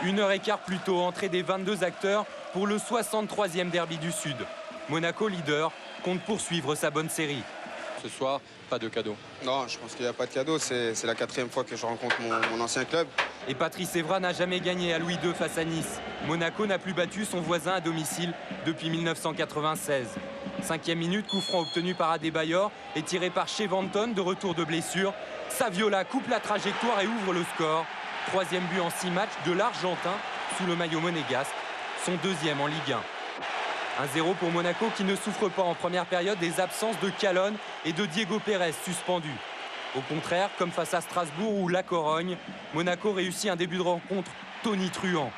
1h15 plus tôt, entrée des 22 acteurs pour le 63e derby du Sud. Monaco, leader, compte poursuivre sa bonne série. Ce soir, pas de cadeau. Non, je pense qu'il n'y a pas de cadeau. C'est la 4e fois que je rencontre mon ancien club. Et Patrice Evra n'a jamais gagné à Louis II face à Nice. Monaco n'a plus battu son voisin à domicile depuis 1996. 5e minute, coup franc obtenu par Adebayor et tiré par Chevanton de retour de blessure. Saviola coupe la trajectoire et ouvre le score. 3e but en 6 matchs de l'Argentin sous le maillot monégasque. Son 2e en Ligue 1. 1-0 pour Monaco qui ne souffre pas en première période des absences de Calonne et de Diego Pérez suspendus. Au contraire, comme face à Strasbourg ou La Corogne, Monaco réussit un début de rencontre tonitruant.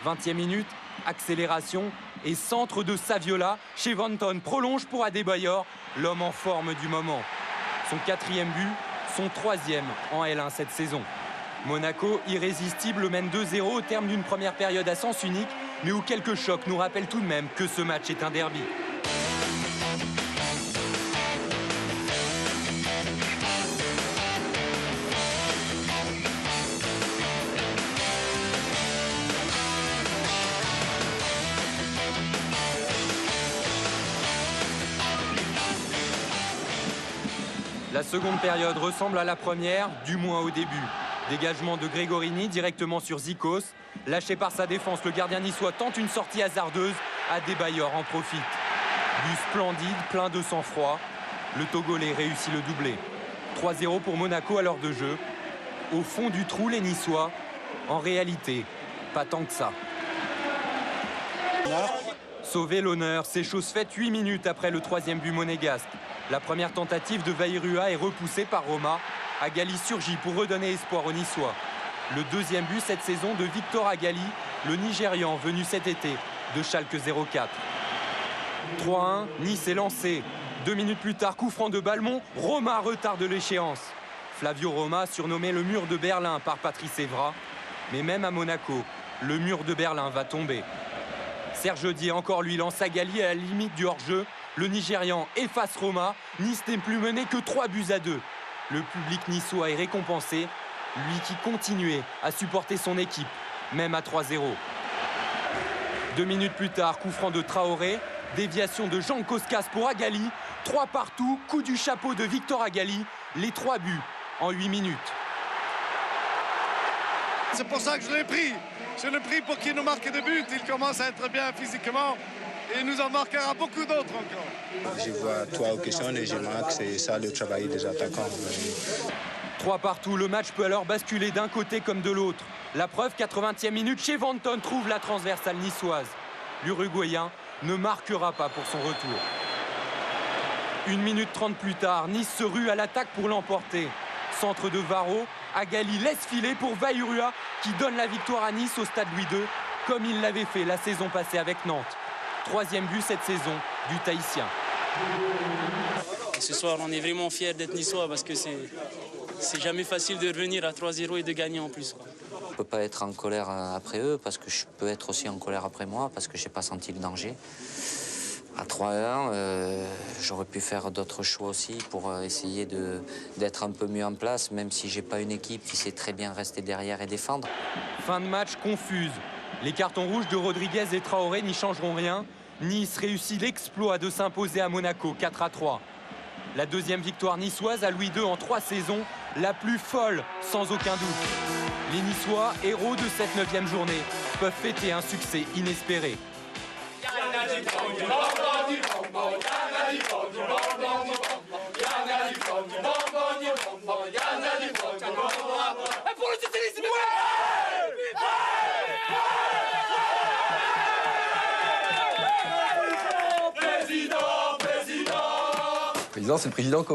20e minute, accélération et centre de Saviola. Chevanton prolonge pour Adebayor, l'homme en forme du moment. Son 4e but, son 3e en L1 cette saison. Monaco, irrésistible, mène 2-0 au terme d'une première période à sens unique, mais où quelques chocs nous rappellent tout de même que ce match est un derby. La seconde période ressemble à la première, du moins au début. Dégagement de Gregorini directement sur Zikos. Lâché par sa défense, le gardien niçois tente une sortie hasardeuse. Adebayor en profite. But splendide, plein de sang-froid. Le Togolais réussit le doublé. 3-0 pour Monaco à l'heure de jeu. Au fond du trou, les Niçois. En réalité, pas tant que ça. Sauver l'honneur, c'est chose faite 8 minutes après le 3e but monégasque. La première tentative de Vairua est repoussée par Roma. Agali surgit pour redonner espoir aux Niçois. Le 2e but cette saison de Victor Agali, le Nigérian venu cet été de Schalke 04. 3-1, Nice est lancé. 2 minutes plus tard, coup franc de Balmont, Roma retarde l'échéance. Flavio Roma, surnommé le mur de Berlin par Patrice Evra. Mais même à Monaco, le mur de Berlin va tomber. Serge Dié, encore lui, lance Agali à la limite du hors-jeu. Le Nigérian efface Roma. Nice n'est plus mené que 3-2. Le public niçois est récompensé, lui qui continuait à supporter son équipe, même à 3-0. 2 minutes plus tard, coup franc de Traoré, déviation de Jean Koskas pour Agali, 3 partout, coup du chapeau de Victor Agali, les 3 buts en 8 minutes. C'est pour ça que je l'ai pris. Je l'ai pris pour qu'il nous marque des buts. Il commence à être bien physiquement. Et il nous en marquera beaucoup d'autres encore. Je vois 3 occasions et je marque, c'est ça le travail des attaquants. 3 partout, le match peut alors basculer d'un côté comme de l'autre. La preuve, 80e minute, Chevanton trouve la transversale niçoise. L'Uruguayen ne marquera pas pour son retour. 1 minute 30 plus tard, Nice se rue à l'attaque pour l'emporter. Centre de Varro, Agali laisse filer pour Vairua qui donne la victoire à Nice au stade Louis II, comme il l'avait fait la saison passée avec Nantes. 3e but cette saison du Tahitien. Ce soir, on est vraiment fiers d'être niçois parce que c'est jamais facile de revenir à 3-0 et de gagner en plus. Je ne peux pas être en colère après eux parce que je peux être aussi en colère après moi parce que je n'ai pas senti le danger. À 3-1, j'aurais pu faire d'autres choix aussi pour essayer d'être un peu mieux en place, même si je n'ai pas une équipe qui sait très bien rester derrière et défendre. Fin de match confuse. Les cartons rouges de Rodriguez et Traoré n'y changeront rien. Nice réussit l'exploit de s'imposer à Monaco 4-3. La 2e victoire niçoise à Louis II en 3 saisons, la plus folle sans aucun doute. Les Niçois, héros de cette 9e journée, peuvent fêter un succès inespéré. Le président, c'est le président Cohen.